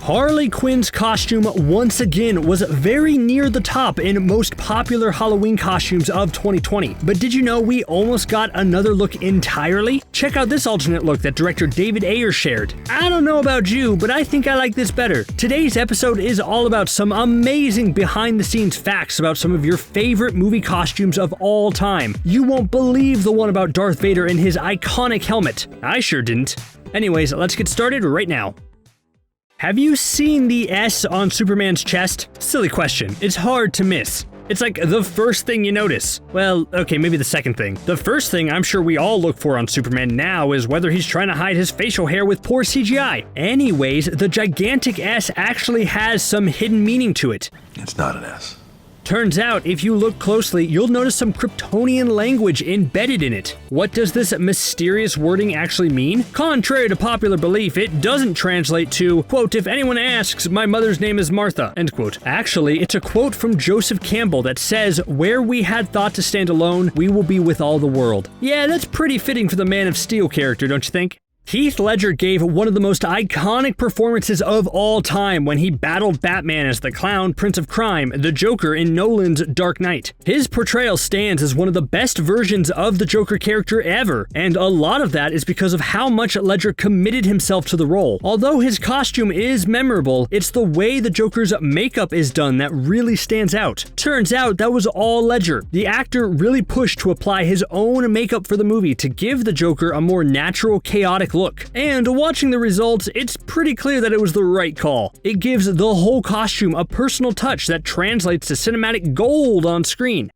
Harley Quinn's costume once again was very near the top in most popular Halloween costumes of 2020. But did you know we almost got another look entirely? Check out this alternate look that director David Ayer shared. I don't know about you, but I think I like this better. Today's episode is all about some amazing behind-the-scenes facts about some of your favorite movie costumes of all time. You won't believe the one about Darth Vader and his iconic helmet. I sure didn't. Anyways, let's get started right now. Have you seen the S on Superman's chest? Silly question. It's hard to miss. It's like the first thing you notice. Well, okay, maybe the second thing. The first thing I'm sure we all look for on Superman now is whether he's trying to hide his facial hair with poor CGI. Anyways, the gigantic S actually has some hidden meaning to it. It's not an S. Turns out, if you look closely, you'll notice some Kryptonian language embedded in it. What does this mysterious wording actually mean? Contrary to popular belief, it doesn't translate to, quote, "If anyone asks, my mother's name is Martha," end quote. Actually, it's a quote from Joseph Campbell that says, "Where we had thought to stand alone, we will be with all the world." Yeah, that's pretty fitting for the Man of Steel character, don't you think? Heath Ledger gave one of the most iconic performances of all time when he battled Batman as the clown Prince of Crime, the Joker in Nolan's Dark Knight. His portrayal stands as one of the best versions of the Joker character ever, and a lot of that is because of how much Ledger committed himself to the role. Although his costume is memorable, it's the way the Joker's makeup is done that really stands out. Turns out that was all Ledger. The actor really pushed to apply his own makeup for the movie to give the Joker a more natural, chaotic look. And watching the results, it's pretty clear that it was the right call. It gives the whole costume a personal touch that translates to cinematic gold on screen.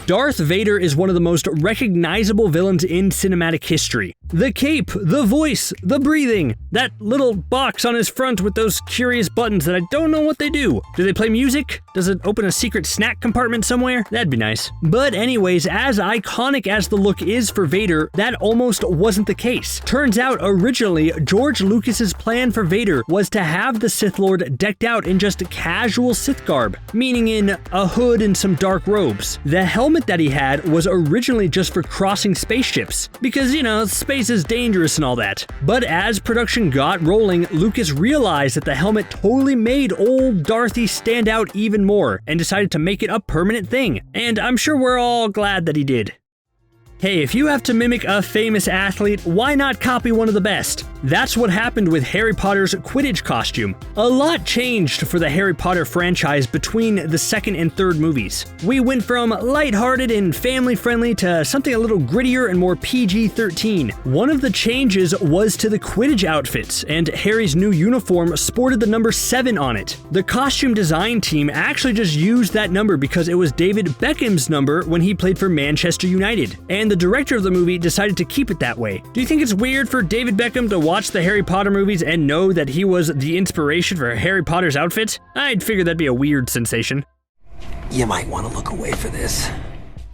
Darth Vader is one of the most recognizable villains in cinematic history. The cape, the voice, the breathing, that little box on his front with those curious buttons that I don't know what they do. Do they play music? Does it open a secret snack compartment somewhere? That'd be nice. But anyways, as iconic as the look is for Vader, that almost wasn't the case. Turns out originally, George Lucas's plan for Vader was to have the Sith Lord decked out in just casual Sith garb, meaning in a hood and some dark robes. The helmet that he had was originally just for crossing spaceships, because, you know, space is dangerous and all that. But as production got rolling, Lucas realized that the helmet totally made old Dorothy stand out even more, and decided to make it a permanent thing. And I'm sure we're all glad that he did. Hey, if you have to mimic a famous athlete, why not copy one of the best? That's what happened with Harry Potter's Quidditch costume. A lot changed for the Harry Potter franchise between the second and third movies. We went from lighthearted and family-friendly to something a little grittier and more PG-13. One of the changes was to the Quidditch outfits, and Harry's new uniform sported the number 7 on it. The costume design team actually just used that number because it was David Beckham's number when he played for Manchester United, and the director of the movie decided to keep it that way. Do you think it's weird for David Beckham to watch the Harry Potter movies and know that he was the inspiration for Harry Potter's outfit? I'd figure that'd be a weird sensation. You might want to look away for this.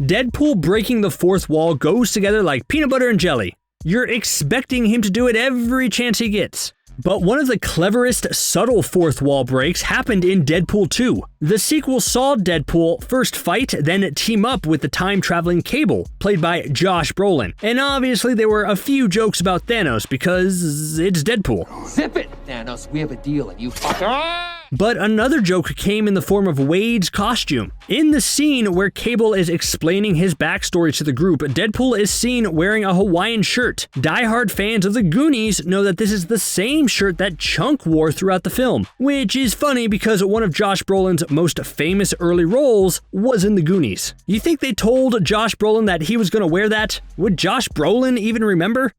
Deadpool breaking the fourth wall goes together like peanut butter and jelly. You're expecting him to do it every chance he gets. But one of the cleverest, subtle fourth wall breaks happened in Deadpool 2. The sequel saw Deadpool first fight, then team up with the time-traveling Cable, played by Josh Brolin. And obviously there were a few jokes about Thanos, because it's Deadpool. Zip it, Thanos, we have a deal and you fucker. But another joke came in the form of Wade's costume. In the scene where Cable is explaining his backstory to the group, Deadpool is seen wearing a Hawaiian shirt. Die-hard fans of the Goonies know that this is the same shirt that Chunk wore throughout the film, which is funny because one of Josh Brolin's most famous early roles was in the Goonies. You think they told Josh Brolin that he was going to wear that? Would Josh Brolin even remember?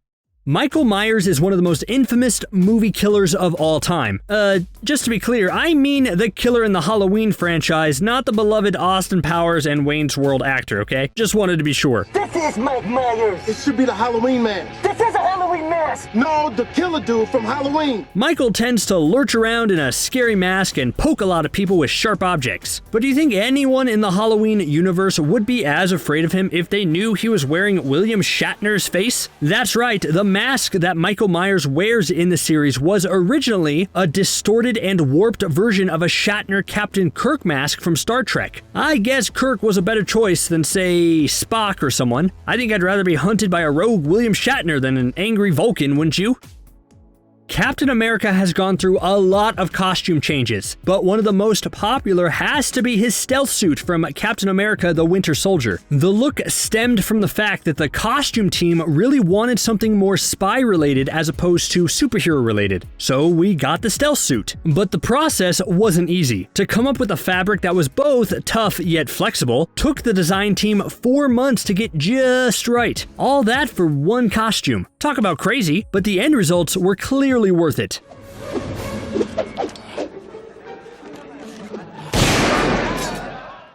Michael Myers is one of the most infamous movie killers of all time. Just to be clear, I mean the killer in the Halloween franchise, not the beloved Austin Powers and Wayne's World actor, okay? Just wanted to be sure. This is Mike Myers. It should be the Halloween man. This is a Halloween mask. No, the killer dude from Halloween. Michael tends to lurch around in a scary mask and poke a lot of people with sharp objects. But do you think anyone in the Halloween universe would be as afraid of him if they knew he was wearing William Shatner's face? That's right, the mask that Michael Myers wears in the series was originally a distorted and warped version of a Shatner Captain Kirk mask from Star Trek. I guess Kirk was a better choice than, say, Spock or someone. I think I'd rather be hunted by a rogue William Shatner than an angry Vulcan skin, wouldn't you? Captain America has gone through a lot of costume changes, but one of the most popular has to be his stealth suit from Captain America: The Winter Soldier. The look stemmed from the fact that the costume team really wanted something more spy-related as opposed to superhero-related, so we got the stealth suit. But the process wasn't easy. To come up with a fabric that was both tough yet flexible took the design team 4 months to get just right. All that for one costume. Talk about crazy, but the end results were clearly worth it.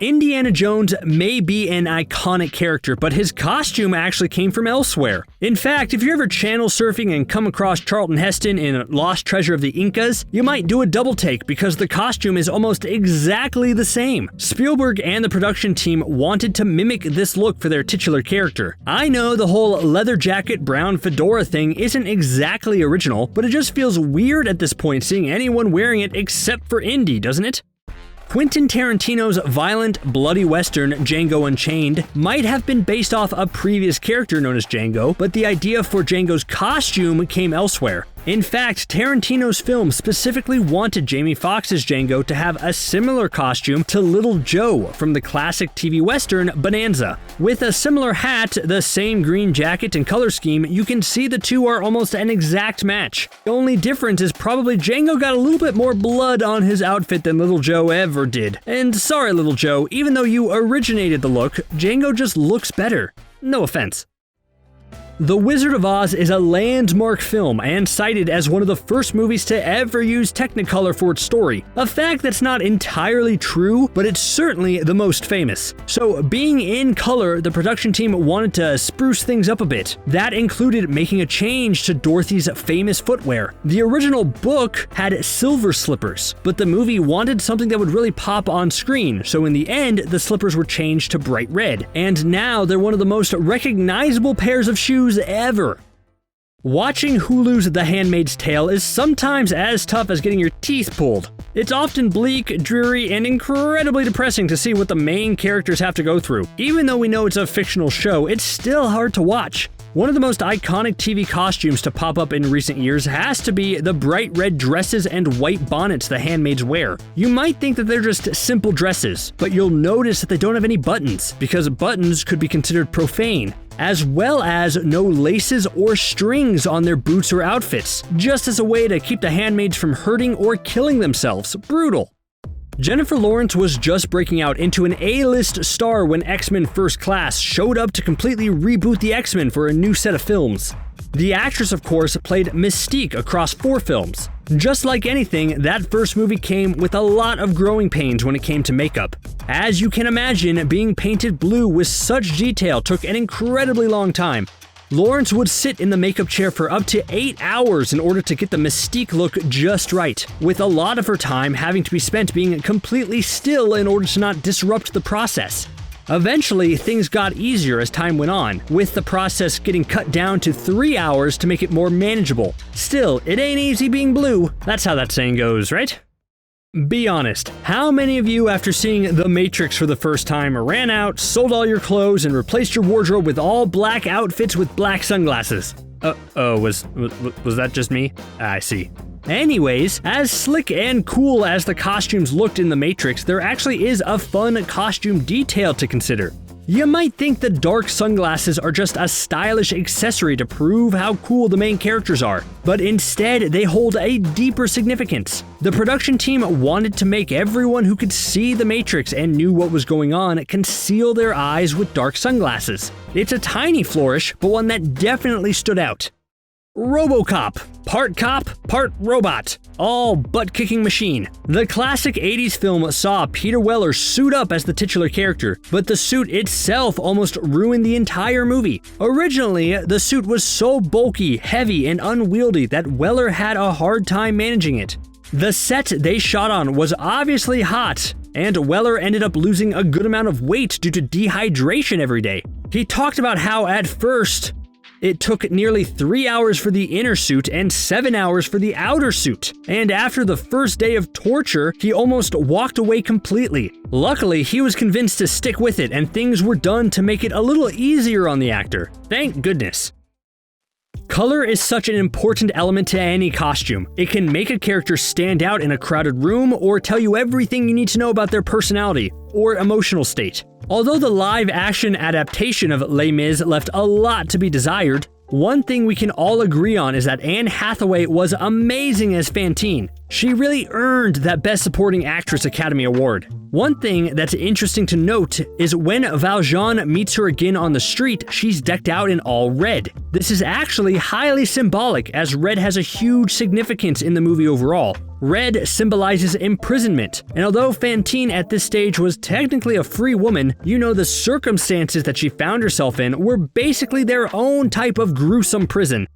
Indiana Jones may be an iconic character, but his costume actually came from elsewhere. In fact, if you're ever channel surfing and come across Charlton Heston in Lost Treasure of the Incas, you might do a double take because the costume is almost exactly the same. Spielberg and the production team wanted to mimic this look for their titular character. I know the whole leather jacket, brown fedora thing isn't exactly original, but it just feels weird at this point seeing anyone wearing it except for Indy, doesn't it? Quentin Tarantino's violent, bloody western, Django Unchained, might have been based off a previous character known as Django, but the idea for Django's costume came elsewhere. In fact, Tarantino's film specifically wanted Jamie Foxx's Django to have a similar costume to Little Joe from the classic TV western Bonanza. With a similar hat, the same green jacket and color scheme, you can see the two are almost an exact match. The only difference is probably Django got a little bit more blood on his outfit than Little Joe ever did. And sorry, Little Joe, even though you originated the look, Django just looks better. No offense. The Wizard of Oz is a landmark film and cited as one of the first movies to ever use Technicolor for its story. A fact that's not entirely true, but it's certainly the most famous. So being in color, the production team wanted to spruce things up a bit. That included making a change to Dorothy's famous footwear. The original book had silver slippers, but the movie wanted something that would really pop on screen, so in the end, the slippers were changed to bright red. And now they're one of the most recognizable pairs of shoes ever. Watching Hulu's The Handmaid's Tale is sometimes as tough as getting your teeth pulled. It's often bleak, dreary, and incredibly depressing to see what the main characters have to go through. Even though we know it's a fictional show, it's still hard to watch. One of the most iconic TV costumes to pop up in recent years has to be the bright red dresses and white bonnets the handmaids wear. You might think that they're just simple dresses, but you'll notice that they don't have any buttons, because buttons could be considered profane, as well as no laces or strings on their boots or outfits, just as a way to keep the handmaids from hurting or killing themselves. Brutal. Jennifer Lawrence was just breaking out into an A-list star when X-Men First Class showed up to completely reboot the X-Men for a new set of films. The actress, of course, played Mystique across 4 films. Just like anything, that first movie came with a lot of growing pains when it came to makeup. As you can imagine, being painted blue with such detail took an incredibly long time. Lawrence would sit in the makeup chair for up to 8 hours in order to get the Mystique look just right, with a lot of her time having to be spent being completely still in order to not disrupt the process. Eventually, things got easier as time went on, with the process getting cut down to 3 hours to make it more manageable. Still, it ain't easy being blue. That's how that saying goes, right? Be honest, how many of you, after seeing The Matrix for the first time, ran out, sold all your clothes, and replaced your wardrobe with all black outfits with black sunglasses? Was that just me? I see. Anyways, as slick and cool as the costumes looked in The Matrix, there actually is a fun costume detail to consider. You might think the dark sunglasses are just a stylish accessory to prove how cool the main characters are, but instead they hold a deeper significance. The production team wanted to make everyone who could see the Matrix and knew what was going on conceal their eyes with dark sunglasses. It's a tiny flourish, but one that definitely stood out. Robocop. Part cop, part robot. All butt-kicking machine. The classic 80s film saw Peter Weller suit up as the titular character, but the suit itself almost ruined the entire movie. Originally, the suit was so bulky, heavy, and unwieldy that Weller had a hard time managing it. The set they shot on was obviously hot, and Weller ended up losing a good amount of weight due to dehydration every day. He talked about how at first, it took nearly 3 hours for the inner suit and 7 hours for the outer suit. And after the first day of torture, he almost walked away completely. Luckily, he was convinced to stick with it and things were done to make it a little easier on the actor. Thank goodness. Color is such an important element to any costume. It can make a character stand out in a crowded room or tell you everything you need to know about their personality or emotional state. Although the live-action adaptation of Les Mis left a lot to be desired, one thing we can all agree on is that Anne Hathaway was amazing as Fantine. She really earned that Best Supporting Actress Academy Award. One thing that's interesting to note is when Valjean meets her again on the street, she's decked out in all red. This is actually highly symbolic, as red has a huge significance in the movie overall. Red symbolizes imprisonment, and although Fantine at this stage was technically a free woman, you know the circumstances that she found herself in were basically their own type of gruesome prison.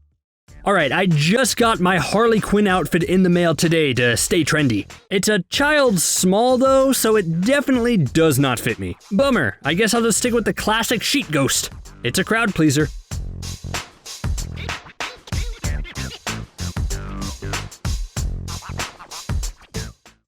Alright, I just got my Harley Quinn outfit in the mail today to stay trendy. It's a child's small though, so it definitely does not fit me. Bummer, I guess I'll just stick with the classic sheet ghost. It's a crowd pleaser.